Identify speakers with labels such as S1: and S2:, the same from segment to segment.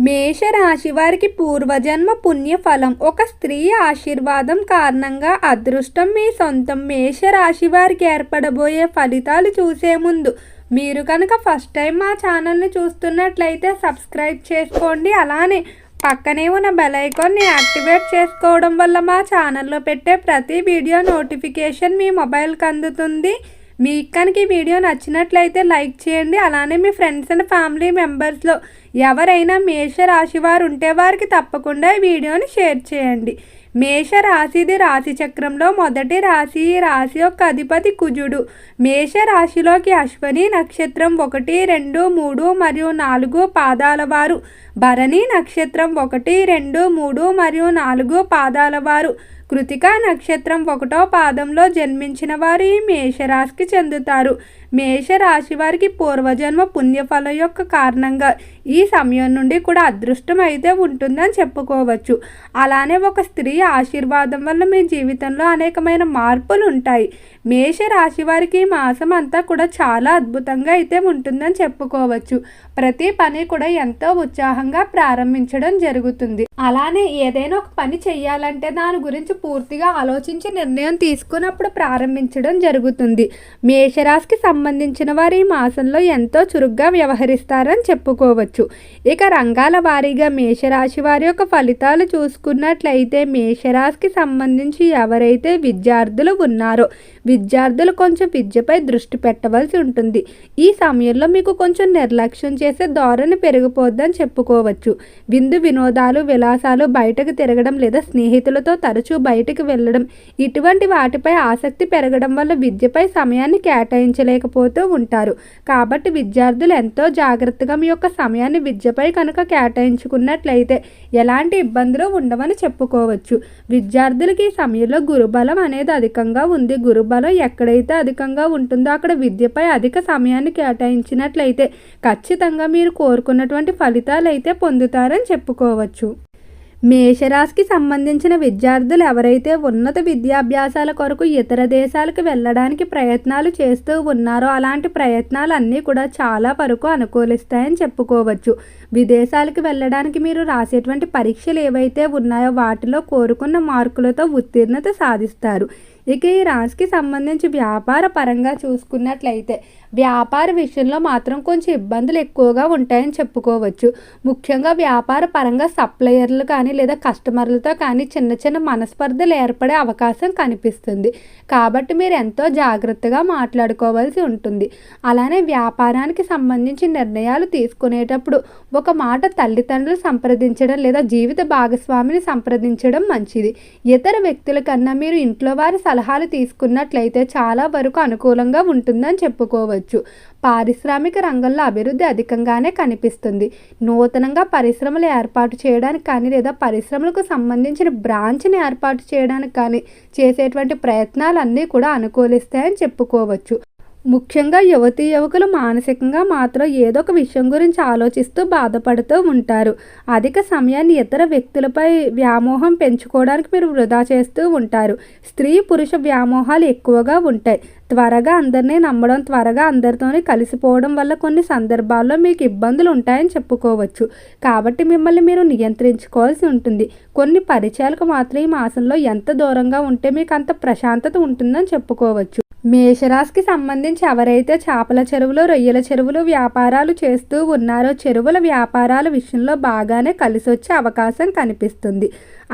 S1: మేషరాశి వారికి పూర్వజన్మ పుణ్యఫలం. ఒక స్త్రీ ఆశీర్వాదం కారణంగా అదృష్టం మీ సొంతం. మేషరాశి వారికి ఏర్పడబోయే ఫలితాలు చూసే ముందు మీరు కనుక ఫస్ట్ టైం మా ఛానల్ని చూస్తున్నట్లయితే సబ్స్క్రైబ్ చేసుకోండి. అలానే పక్కనే ఉన్న బెల్ ఐకాన్ని యాక్టివేట్ చేసుకోవడం వల్ల మా ఛానల్లో పెట్టే ప్రతి వీడియో నోటిఫికేషన్ మీ మొబైల్కి అందుతుంది. మీకు కనుక ఈ వీడియో నచ్చినట్లయితే లైక్ చేయండి. అలానే మీ ఫ్రెండ్స్ అండ్ ఫ్యామిలీ మెంబర్స్లో ఎవరైనా మేషరాశి వారు ఉంటే వారికి తప్పకుండా ఈ వీడియోని షేర్ చేయండి. మేషరాశిది రాశి చక్రంలో మొదటి రాశి. ఈ రాశి యొక్క అధిపతి కుజుడు. మేషరాశిలోకి అశ్వని నక్షత్రం 1, 2, 3 మరియు 4 పాదాల వారు, భరణి నక్షత్రం 1, 2, 3 మరియు 4 పాదాల వారు, కృతికా నక్షత్రం 1వ పాదంలో జన్మించిన వారు ఈ మేషరాశికి చెందుతారు. మేషరాశి వారికి పూర్వజన్మ పుణ్యఫలం యొక్క కారణంగా ఈ సమయం నుండి కూడా అదృష్టం అయితే ఉంటుందని చెప్పుకోవచ్చు. అలానే ఒక స్త్రీ ఆశీర్వాదం వల్ల మీ జీవితంలో అనేకమైన మార్పులు ఉంటాయి. మేషరాశి వారికి ఈ మాసం అంతా కూడా చాలా అద్భుతంగా అయితే ఉంటుందని చెప్పుకోవచ్చు. ప్రతి పని కూడా ఎంతో ఉత్సాహంగా ప్రారంభించడం జరుగుతుంది. అలానే ఏదైనా ఒక పని చెయ్యాలంటే దాని గురించి పూర్తిగా ఆలోచించి నిర్ణయం తీసుకున్నప్పుడు ప్రారంభించడం జరుగుతుంది. మేషరాశికి సంబంధించిన వారు ఈ మాసంలో ఎంతో చురుగ్గా వ్యవహరిస్తారని చెప్పుకోవచ్చు. ఇక రంగాల వారీగా మేషరాశి వారి యొక్క ఫలితాలు చూసుకున్నట్లయితే మేషరాశికి సంబంధించి ఎవరైతే విద్యార్థులు ఉన్నారో విద్యార్థులు కొంచెం విద్యపై దృష్టి పెట్టవలసి ఉంటుంది. ఈ సమయంలో మీకు కొంచెం నిర్లక్ష్యం చేసే ధోరణి పెరిగిపోద్దని చెప్పుకోవచ్చు. విందు వినోదాలు విలాసాలు, బయటకు తిరగడం లేదా స్నేహితులతో తరచూ బయటకు వెళ్ళడం, ఇటువంటి వాటిపై ఆసక్తి పెరగడం వల్ల విద్యపై సమయాన్ని కేటాయించలేకపోతూ ఉంటారు. కాబట్టి విద్యార్థులు ఎంతో జాగ్రత్తగా మీ యొక్క సమయాన్ని విద్యపై కనుక కేటాయించుకున్నట్లయితే ఎలాంటి ఇబ్బందులు ఉండవని చెప్పుకోవచ్చు. విద్యార్థులకి ఈ సమయంలో గురుబలం అనేది అధికంగా ఉంది. గురుబలం ఎక్కడైతే అధికంగా ఉంటుందో అక్కడ విద్యపై అధిక సమయాన్ని కేటాయించినట్లయితే ఖచ్చితంగా మీరు కోరుకున్నటువంటి ఫలితాలు అయితే పొందుతారని చెప్పుకోవచ్చు. మేషరాశికి సంబంధించిన విద్యార్థులు ఎవరైతే ఉన్నత విద్యాభ్యాసాల కొరకు ఇతర దేశాలకు వెళ్ళడానికి ప్రయత్నాలు చేస్తూ ఉన్నారో అలాంటి ప్రయత్నాలు అన్నీ కూడా చాలా వరకు అనుకూలిస్తాయని చెప్పుకోవచ్చు. విదేశాలకు వెళ్ళడానికి మీరు రాసేటువంటి పరీక్షలు ఏవైతే ఉన్నాయో వాటిలో కోరుకున్న మార్కులతో ఉత్తీర్ణత సాధిస్తారు. ఇక ఈ రాశికి సంబంధించి వ్యాపార పరంగా చూసుకున్నట్లయితే వ్యాపార విషయంలో మాత్రం కొంచెం ఇబ్బందులు ఎక్కువగా ఉంటాయని చెప్పుకోవచ్చు. ముఖ్యంగా వ్యాపార పరంగా సప్లయర్లు కానీ లేదా కస్టమర్లతో కానీ చిన్న చిన్న మనస్పర్ధలు ఏర్పడే అవకాశం కనిపిస్తుంది. కాబట్టి మీరు ఎంతో జాగ్రత్తగా మాట్లాడుకోవాల్సి ఉంటుంది. అలానే వ్యాపారానికి సంబంధించి నిర్ణయాలు తీసుకునేటప్పుడు ఒక మాట తల్లిదండ్రులు సంప్రదించడం లేదా జీవిత భాగస్వామిని సంప్రదించడం మంచిది. ఇతర వ్యక్తుల కన్నా మీరు ఇంట్లో వారి సలహాలు తీసుకున్నట్లయితే చాలా వరకు అనుకూలంగా ఉంటుందని చెప్పుకోవచ్చు. పారిశ్రామిక రంగంలో అభివృద్ధి అధికంగానే కనిపిస్తుంది. నూతనంగా పరిశ్రమలు ఏర్పాటు చేయడానికి కానీ లేదా పరిశ్రమలకు సంబంధించిన బ్రాంచ్ని ఏర్పాటు చేయడానికి కానీ చేసేటువంటి ప్రయత్నాలన్నీ కూడా అనుకూలిస్తాయని చెప్పుకోవచ్చు. ముఖ్యంగా యువతీ యువకులు మానసికంగా మాత్రం ఏదో ఒక విషయం గురించి ఆలోచిస్తూ బాధపడుతూ ఉంటారు. అధిక సమయాన్ని ఇతర వ్యక్తులపై వ్యామోహం పెంచుకోవడానికి మీరు వృధా చేస్తూ ఉంటారు. స్త్రీ పురుష వ్యామోహాలు ఎక్కువగా ఉంటాయి. త్వరగా అందరినీ నమ్మడం, త్వరగా అందరితోనే కలిసిపోవడం వల్ల కొన్ని సందర్భాల్లో మీకు ఇబ్బందులు ఉంటాయని చెప్పుకోవచ్చు. కాబట్టి మిమ్మల్ని మీరు నియంత్రించుకోవాల్సి ఉంటుంది. కొన్ని పరిచయాలకు మాత్రం ఈ మాసంలో ఎంత దూరంగా ఉంటే మీకు అంత ప్రశాంతత ఉంటుందని చెప్పుకోవచ్చు. మేషరాశికి సంబంధించి ఎవరైతే చేపల చెరువులు, రొయ్యల చెరువులు వ్యాపారాలు చేస్తూ ఉన్నారో చెరువుల వ్యాపారాల విషయంలో బాగానే కలిసి వచ్చే అవకాశం కనిపిస్తుంది.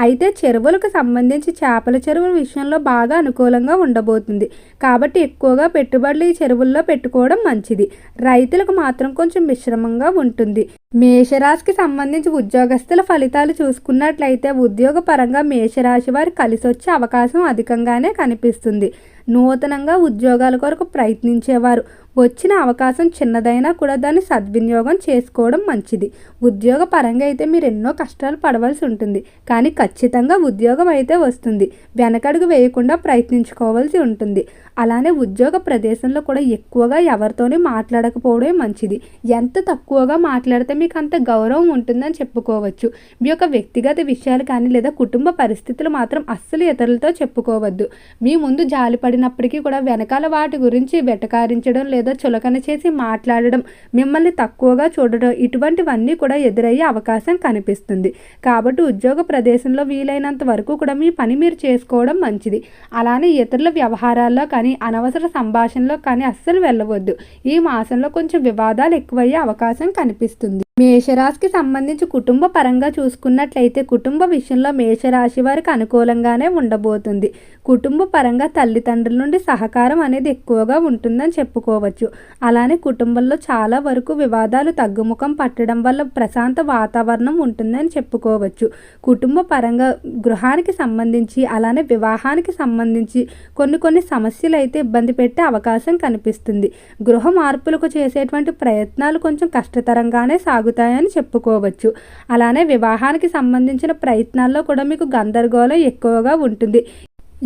S1: అయితే చెరువులకు సంబంధించి చేపల చెరువుల విషయంలో బాగా అనుకూలంగా ఉండబోతుంది. కాబట్టి ఎక్కువగా పెట్టుబడులు ఈ చెరువుల్లో పెట్టుకోవడం మంచిది. రైతులకు మాత్రం కొంచెం మిశ్రమంగా ఉంటుంది. మేషరాశికి సంబంధించి ఉద్యోగస్తుల ఫలితాలు చూసుకున్నట్లయితే ఉద్యోగ పరంగా మేషరాశి వారు కలిసి వచ్చే అవకాశం అధికంగానే కనిపిస్తుంది. నూతనంగా ఉద్యోగాల కొరకు ప్రయత్నించేవారు వచ్చిన అవకాశం చిన్నదైనా కూడా దాన్ని సద్వినియోగం చేసుకోవడం మంచిది. ఉద్యోగ పరంగా అయితే మీరు ఎన్నో కష్టాలు పడవలసి ఉంటుంది, కానీ ఖచ్చితంగా ఉద్యోగం అయితే వస్తుంది. వెనకడుగు వేయకుండా ప్రయత్నించుకోవాల్సి ఉంటుంది. అలానే ఉద్యోగ ప్రదేశంలో కూడా ఎక్కువగా ఎవరితోనే మాట్లాడకపోవడమే మంచిది. ఎంత తక్కువగా మాట్లాడితే మీకు అంత గౌరవం ఉంటుందని చెప్పుకోవచ్చు. మీ యొక్క వ్యక్తిగత విషయాలు కానీ లేదా కుటుంబ పరిస్థితులు మాత్రం అస్సలు ఇతరులతో చెప్పుకోవద్దు. మీ ముందు జాలిపడినప్పటికీ కూడా వెనకాల వాటి గురించి వెటకారించడం లేదా లేదా చులకన చేసి మాట్లాడడం, మిమ్మల్ని తక్కువగా చూడడం ఇటువంటివన్నీ కూడా ఎదురయ్యే అవకాశం కనిపిస్తుంది. కాబట్టి ఉద్యోగ ప్రదేశంలో వీలైనంత వరకు కూడా మీ పని మీరు చేసుకోవడం మంచిది. అలానే ఇతరుల వ్యవహారాల్లో కానీ అనవసర సంభాషణలో కానీ అస్సలు వెళ్ళవద్దు. ఈ మాసంలో కొంచెం వివాదాలు ఎక్కువయ్యే అవకాశం కనిపిస్తుంది. మేషరాశికి సంబంధించి కుటుంబ పరంగా చూసుకున్నట్లయితే కుటుంబ విషయంలో మేషరాశి వారికి అనుకూలంగానే ఉండబోతుంది. కుటుంబ పరంగా తల్లిదండ్రుల నుండి సహకారం అనేది ఎక్కువగా ఉంటుందని చెప్పుకోవచ్చు. అలానే కుటుంబంలో చాలా వరకు వివాదాలు తగ్గుముఖం పట్టడం వల్ల ప్రశాంత వాతావరణం ఉంటుందని చెప్పుకోవచ్చు. కుటుంబ పరంగా గృహానికి సంబంధించి అలానే వివాహానికి సంబంధించి కొన్ని సమస్యలు అయితే ఇబ్బంది పెట్టే అవకాశం కనిపిస్తుంది. గృహ మార్పులకు చేసేటువంటి ప్రయత్నాలు కొంచెం కష్టతరంగానే సాగుతాయని చెప్పుకోవచ్చు. అలానే వివాహానికి సంబంధించిన ప్రయత్నాల్లో కూడా మీకు గందరగోళం ఎక్కువగా ఉంటుంది.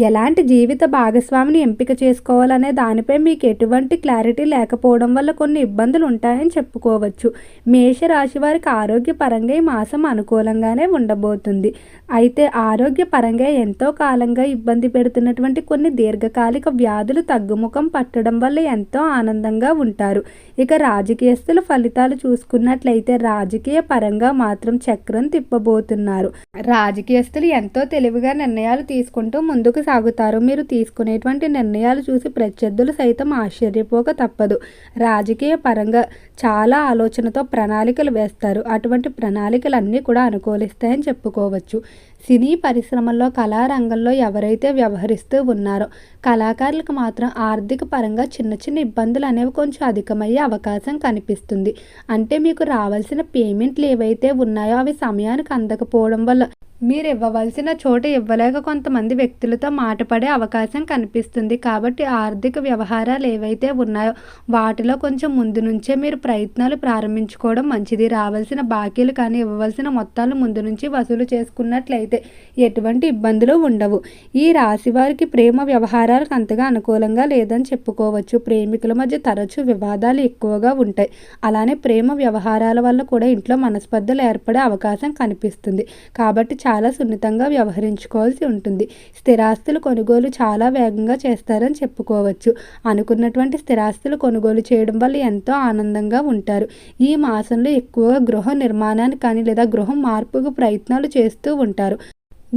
S1: ఎలాంటి జీవిత భాగస్వామిని ఎంపిక చేసుకోవాలనే దానిపై మీకు ఎటువంటి క్లారిటీ లేకపోవడం వల్ల కొన్ని ఇబ్బందులు ఉంటాయని చెప్పుకోవచ్చు. మేషరాశి వారికి ఆరోగ్యపరంగా ఈ మాసం అనుకూలంగానే ఉండబోతుంది. అయితే ఆరోగ్యపరంగా ఎంతో కాలంగా ఇబ్బంది పెడుతున్నటువంటి కొన్ని దీర్ఘకాలిక వ్యాధులు తగ్గుముఖం పట్టడం వల్ల ఎంతో ఆనందంగా ఉంటారు. ఇక రాజకీయస్తుల ఫలితాలు చూసుకున్నట్లయితే రాజకీయ పరంగా మాత్రం చక్రం తిప్పబోతున్నారు. రాజకీయస్తులు ఎంతో తెలివిగా నిర్ణయాలు తీసుకుంటూ ముందుకు సాగుతారు. మీరు తీసుకునేటువంటి నిర్ణయాలు చూసి ప్రత్యర్థులు సైతం ఆశ్చర్యపోక తప్పదు. రాజకీయ పరంగా చాలా ఆలోచనతో ప్రణాళికలు వేస్తారు. అటువంటి ప్రణాళికలన్నీ కూడా అనుకూలిస్తాయని చెప్పుకోవచ్చు. సినీ పరిశ్రమల్లో కళారంగంలో ఎవరైతే వ్యవహరిస్తూ ఉన్నారో కళాకారులకు మాత్రం ఆర్థిక పరంగా చిన్న ఇబ్బందులు అనేవి కొంచెం అధికమయ్యే అవకాశం కనిపిస్తుంది. అంటే మీకు రావాల్సిన పేమెంట్లు ఏవైతే ఉన్నాయో అవి సమయానికి అందకపోవడం వల్ల మీరు ఇవ్వవలసిన చోట ఇవ్వలేక కొంతమంది వ్యక్తులతో మాటపడే అవకాశం కనిపిస్తుంది. కాబట్టి ఆర్థిక వ్యవహారాలు ఏవైతే ఉన్నాయో వాటిలో కొంచెం ముందు నుంచే మీరు ప్రయత్నాలు ప్రారంభించుకోవడం మంచిది. రావాల్సిన బాకీలు కానీ ఇవ్వవలసిన మొత్తాలు ముందు నుంచి వసూలు చేసుకున్నట్లయితే ఎటువంటి ఇబ్బందులు ఉండవు. ఈ రాశి వారికి ప్రేమ వ్యవహారాలకు అంతగా అనుకూలంగా లేదని చెప్పుకోవచ్చు. ప్రేమికుల మధ్య తరచూ వివాదాలు ఎక్కువగా ఉంటాయి. అలానే ప్రేమ వ్యవహారాల వల్ల కూడా ఇంట్లో మనస్పర్ధలు ఏర్పడే అవకాశం కనిపిస్తుంది. కాబట్టి చాలా సున్నితంగా వ్యవహరించుకోవాల్సి ఉంటుంది. స్థిరాస్తులు కొనుగోలు చాలా వేగంగా చేస్తారని చెప్పుకోవచ్చు. అనుకున్నటువంటి స్థిరాస్తులు కొనుగోలు చేయడం వల్ల ఎంతో ఆనందంగా ఉంటారు. ఈ మాసంలో ఎక్కువగా గృహ నిర్మాణానికి కానీ లేదా గృహం మార్పుకు ప్రయత్నాలు చేస్తూ ఉంటారు.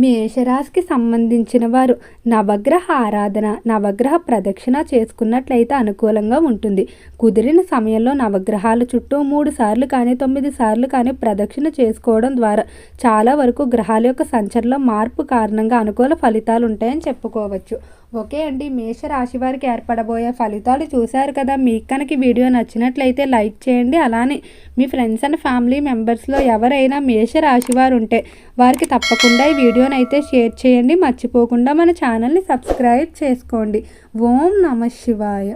S1: మేషరాశికి సంబంధించిన వారు నవగ్రహ ఆరాధన, నవగ్రహ ప్రదక్షిణ చేసుకున్నట్లయితే అనుకూలంగా ఉంటుంది. కుదిరిన సమయంలో నవగ్రహాల చుట్టూ 3 సార్లు కానీ 9 సార్లు కానీ ప్రదక్షిణ చేసుకోవడం ద్వారా చాలా వరకు గ్రహాల యొక్క సంచారంలో మార్పు కారణంగా అనుకూల ఫలితాలు ఉంటాయని చెప్పుకోవచ్చు. ఓకే అండి, మేషరాశి వారికి ఏర్పడబోయే ఫలితాలు చూశారు కదా. మీకు కనుక వీడియో నచ్చినట్లయితే లైక్ చేయండి. అలానే మీ ఫ్రెండ్స్ అండ్ ఫ్యామిలీ మెంబర్స్లో ఎవరైనా మేషరాశి వారు ఉంటే వారికి తప్పకుండా ఈ వీడియోని అయితే షేర్ చేయండి. మర్చిపోకుండా మన ఛానల్ని సబ్స్క్రైబ్ చేసుకోండి. ఓం నమః శివాయ.